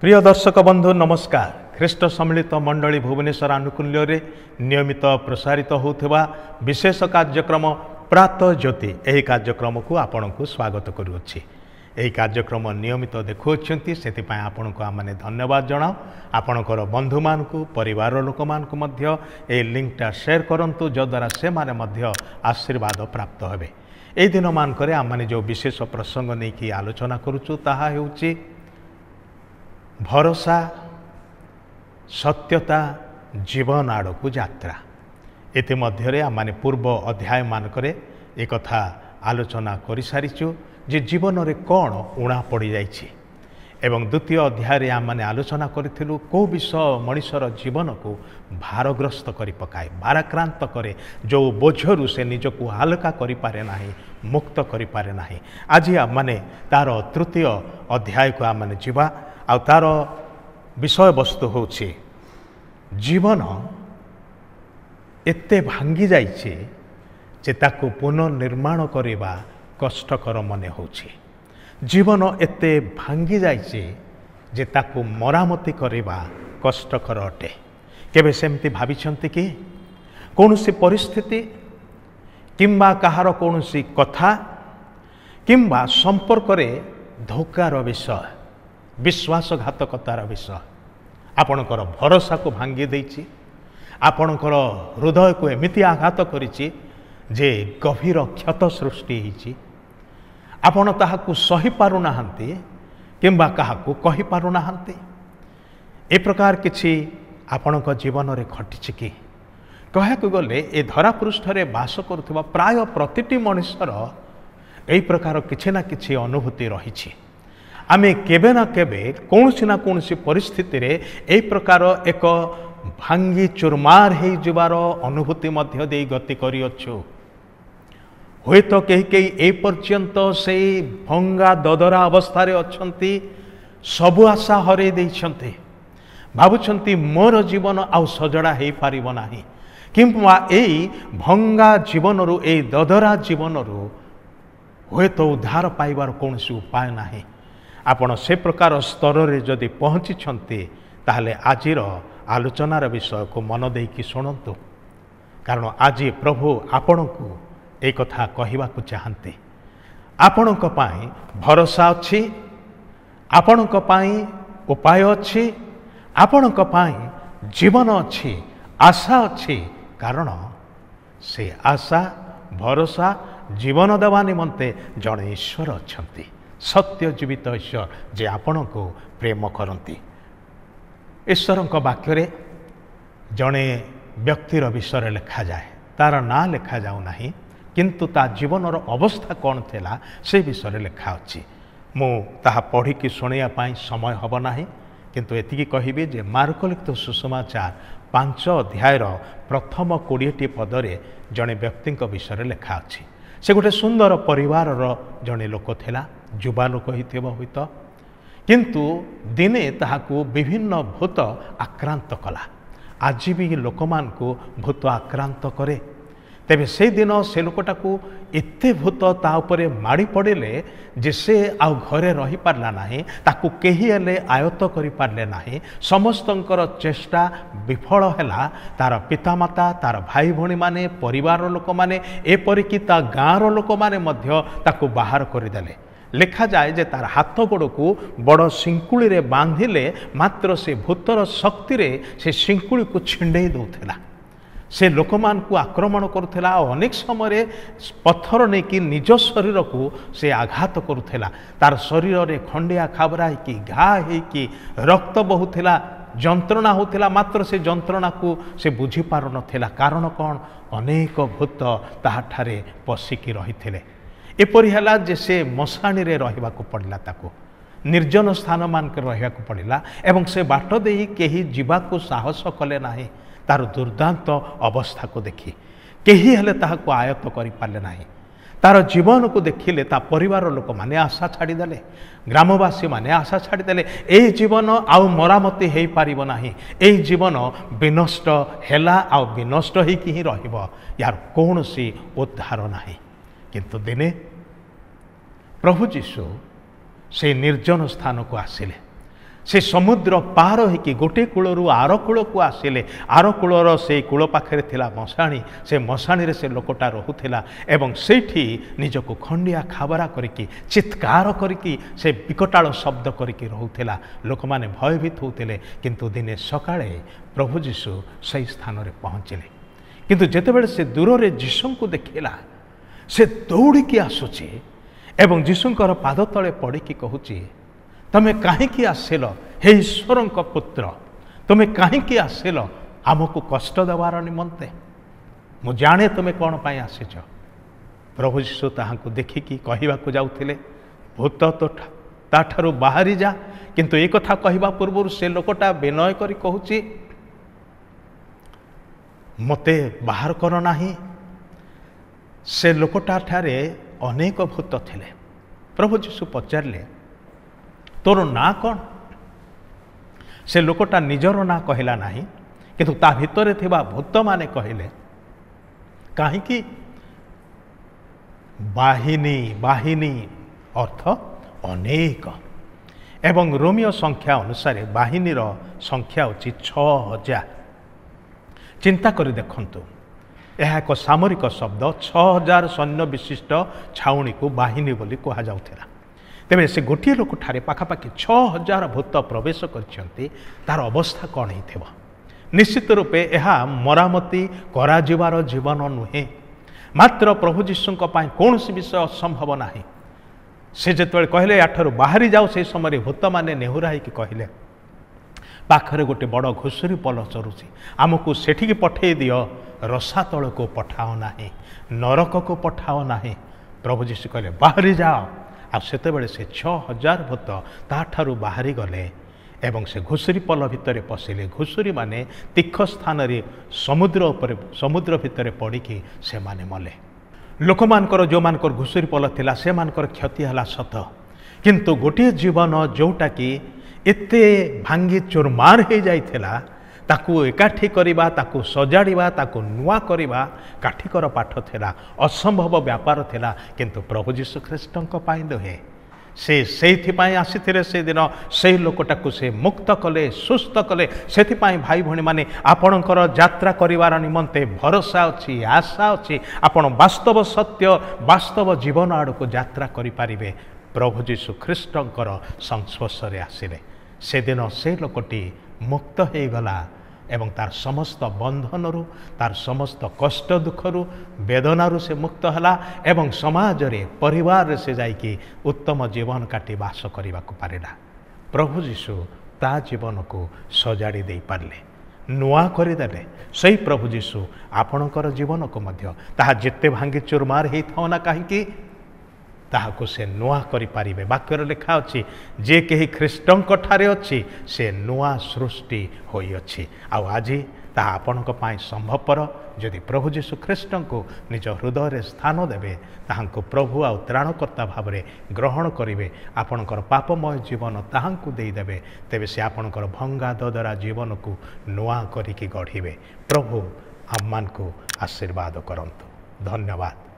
प्रिय दर्शक बंधु नमस्कार। ख्रीष्ट सम्मिलित मंडली भुवनेश्वर आनुकूल्य नियमित प्रसारित होता विशेष कार्यक्रम प्रातः ज्योति यही कार्यक्रम को आपण को स्वागत करुच्ची। यही कार्यक्रम नियमित देखुंट से आपण को आम धन्यवाद जनाओ। आपणकर बंधु मान परिवार लोक मान लिंकटा शेयर करूँ जद्वारा से माने आशीर्वाद प्राप्त हे। यही दिन मानक आम जो विशेष प्रसंग नहीं कि आलोचना करुचु ताहा हेउची भरोसा सत्यता जीवन आड़क यात्रा। इतिमध्य आम पूर्व अध्याय मानक एक आलोचना कर सारीचु जे जीवन में कौन उणा पड़ जाइछि एवं द्वितीय अध्याय आम मैंने आलोचना करूँ कौ विषय मनुष्यर जीवन को भारग्रस्त कर पकाए भाराक्रांत करे जो बोझरू से निजक हालका करें ना मुक्त करें ना। आज आम मैंने तार तृतीय अध्याय को आम मैंने जीवा आ तार विषय वस्तु होछि जीवन एते भांगी जाइछे जे ताको पुनर्निर्माण करवा कष्टकर मने होछि। जीवन एते भांगी जाइछे जे ताको मरामती करवा कष्टकर अटे। केबे सेमती भाबिछंती कि कौनसी परिस्थिति किंबा कहार कौनसी कथा किंबा संपर्क रे धोकार विषय विश्वासघातकतार विषय आपणकर भरोसा को भांगी देछि, आपणकर हृदय को एमिति आघात करिछि जे गभीर क्षत सृष्टि होइछि। आपण ताहाकु सही पारु नाहंती किंबा काहाकु कहि पारु नाहंती। ए प्रकार किछि आपणक जीवन रे घटिछि कि कहयाकु गले ए धरा पृष्ठ रे वास करुवा प्राय प्रतिटी मनुष्यर एई प्रकार किछि ना किछि अनुभूति रहिछि। आमे केबे ना केबे कौनसी ना कौनसी परिस्थिति रे एई प्रकार एक भांगी चुरमार हो जिबार अनुभूति मध्य दे गति करिअछु। हुए तो कहीं कहीं ए पर्यंत से भंगा ददरा अवस्था रे अछंती, सबु आशा हरे देइछंती, भाबुछंती मोर जीवन आउ सजड़ा हे पारिबो नाही किंबा एई भंगा जीवन रु ए ददरा जीवन रु हुए तो उद्धार पाइबार कौनसी उपाय नाही। आपण से प्रकार स्तर रे जदि पहुँची ताहले आजिर आलोचनार विषय को मन देकी शुणु, कारण आज प्रभु आपण को एक कथा कहवाकू चाहते। आपणक पाई भरोसा अच्छी, आपणक पाई उपाय अच्छी, आपणक पाई जीवन अच्छी, आशा अच्छी, कारण से आशा भरोसा जीवन देवा निमंते जड़े ईश्वर अच्छंती, सत्य जीवित ईश्वर जे आपण को प्रेम करती। ईश्वर वाक्य जड़े व्यक्तिर विषय लिखा जाए, तार ना लिखा जाऊ नहीं किंतु ता जीवनर अवस्था कौन थिला से विषय लिखा अच्छी। मु ताहा पढ़ी की शुणिया पाई समय हब नाही, किंतु एतिकी कहिबे जे मार्क लिखित सुसमाचार 5 अध्यायर प्रथम 20टी पदरे जड़े व्यक्ति विषय लिखा अच्छी। से गोटे सुंदर परिवार जड़े लोक थिला, युवा लोक हिथिबो हुइत, किंतु दिने ताहाकू विभिन्न भूत आक्रांत कला। आज भी लोक मान को भूत आक्रांत करे। तेबे से दिन से लोकटा को एते भूत ता उपरे माड़ी पड़े जे से आउ घरे रही पारला नाही, ताकू केही हेले आयत्त करि पारले नाही। समस्तंकर चेष्टा विफल हैला। तार पितामाता, तार भाई भणी माने, परिवार लोक माने, एपरिकी ता गाँर लोक माने मध्य ताकू बाहर करदेले। लिखा जाए जे तार हाथ गोड़ को बड़ शिंकुड़ी रे बांधिले मात्र से भूतर शक्ति रे से शिंकुड़ी को छिंडे दौला। से लोक मान को आक्रमण करुला। अनेक समय पत्थर नहीं कि निज शरीर को से आघात करुला। तार शरीर रे खंडिया खाबरा कि घा कि रक्त बहुला, जंत्रणा होता, मात्र से जंत्रणा को से बुझी पार नथिला। कारण कौन? अनेक भूत ताहाठारे पशिकी रही थे। एपरी है जे से मशाणी रे रहिबा को पड़ला, ताको निर्जन स्थान मानक रहिबा को पड़ला एवं से बाट देई केही जीवा को साहस कले नाही। तार दुर्दांत अवस्था को देखी केही हेले ताहाको आयत्त करि पारले नाही। तार जीवन को देखिले ता परिवार लोक माने आशा छाड़ीदेले, ग्रामवासी माने आशा छाड़ीदेले। ए जीवन आउ मरामती हेई पारिबो नाही, ए जीवन विनष्ट हेला आउ विनष्ट हेकी ही रहिबो, यार कौनसी उद्धार नाही। किंतु दिने प्रभु जीशु से निर्जन स्थान को आसिले। से समुद्र पार होइकी गोटे कूलरू आर कूलक आसिले आर कूलर से कूल पाखे थिला मशाणी से मशाणी रे से लोकटा रहुथिला एवं सेठी निजको खंडिया खाबरा करिकी चित्कार करिकी से विकटाल शब्द करिकी रहुथिला लोक माने भयभीत होउथिले किंतु दिने सकाळे प्रभु जीशु सही स्थान रे पहुँचिले किंतु जेतेबेले से दूर रे जीशु को देखिला से दौड़िकी आसुची एवं जीशुंकर पाद तले पड़िकी कहूची तमे काहींकी आसिल हे ईश्वरंक पुत्र तुमे काहींकी आसिल आमको कष्ट देवार निमंते मु जाने तुमे कौन पाई आसीच प्रभु यीशु ताहांको देखिकी कहिबाकू जाउथिले भूत तो ताठारु बाहरी जा किंतु एक कथा कहवा पूर्व से लोकटा विनय करी कहूची मते बाहर कर नाही से लोकटा ठारे अनेक भूत थिले प्रभु यीशु पचारे तोर ना कौन से लोकटा निजर ना कहला नहीं किंतु ता भितरे थिबा भूत माने कहले काहींकी बाहिनी बाहिनी अर्थ अनेक एवं रोमियो संख्या अनुसार बाहिनी रो संख्या होची 6000 चिंता करी देखंतु यह एक सामरिक शब्द 6000 सैन्य विशिष्ट छाउणी को बाहिनी बोली कहा जाउथिला तेरे से गोटे लोक ठारे पाखापाखि 6000 भूत प्रवेश करछंती तार अवस्था कौन हो निश्चित रूपे यह मरामती कराजिबार जीवन नुहे मात्र प्रभु जीशु कौन विषय असंभव ना से जिते कहले याठारु बाहरी जाओ से समय भूत मैंने नेहुरा कि कहले पाखरे गोटे बड़ घुषुरी पल चरुची आमको सेठिकी पठे दियो रसातल को पठाओ ना नरक को पठाओ ना प्रभु जीशु कहले बाहरी जाओ आते से 6000 भूत ताठारु बाहरी गले एवं से घुषुरी पल भितर पशिले घुषुरी माने तीख स्थान रे समुद्र भितर पड़िकी से माने मले लोक मानकर जो मानकर घुषुरी पल थिला से मानकर क्षति हला सत किंतु गोटे जीवन जोटा कि एते भांगी चुरमार हो जाइथिला ताकू एकाठी करिबा ताकू सजाड़िबा ताकू नुआ करिबा काठिकर पाठ थिला असंभव व्यापार थिला किंतु प्रभु जीशु ख्रीष्टंक पाई नुहे से आसीथिले से दिन से लोकटाकू से मुक्त कले सुस्थ कले सेथिपाई भाई भणी माने आपणकर यात्रा करिवार निमंते भरोसा अछि आशा अछि आपण वास्तव सत्य वास्तव जीवन आड़को यात्रा करि पारिबे प्रभु जीशु ख्रीष्टंकर संस्पर्श रे आसिले से दिन से लोकटी मुक्त हो गला एवं तार समस्त बंधन तार समस्त कष्ट दुखरु वेदनारू से मुक्त हला एवं समाज रे परिवार रे से जाइकी उत्तम जीवन काटी बास करने को पारिला प्रभु जीशु ता जीवन को सजाड़ी दे पारे नुआ करदेले सही प्रभु जीशु आपणकर जीवन को मध्य ताहा जेते भांगी चुरमार होता ना कहीं ताहाको से नुआ करि पारिबे वाक्यर लेखा अछि जे केही ख्रीष्टंक ठारे अछि से नुआ सृष्टि होई अछि आ आज ताहा आपणक पाई संभवपर यदि प्रभु जीशु ख्रीष्टंको निज हृदय रे स्थान देबे ताहांको प्रभु आ त्राणकर्ता भावरे ग्रहण करिवे आपणकर पापमय जीवन ताहांको देई देबे तेबे से आपणकर भंगा ददरा जीवन को नुआ करिकी गढ़िबे प्रभु आम्मान को आशीर्वाद करंतु धन्यवाद।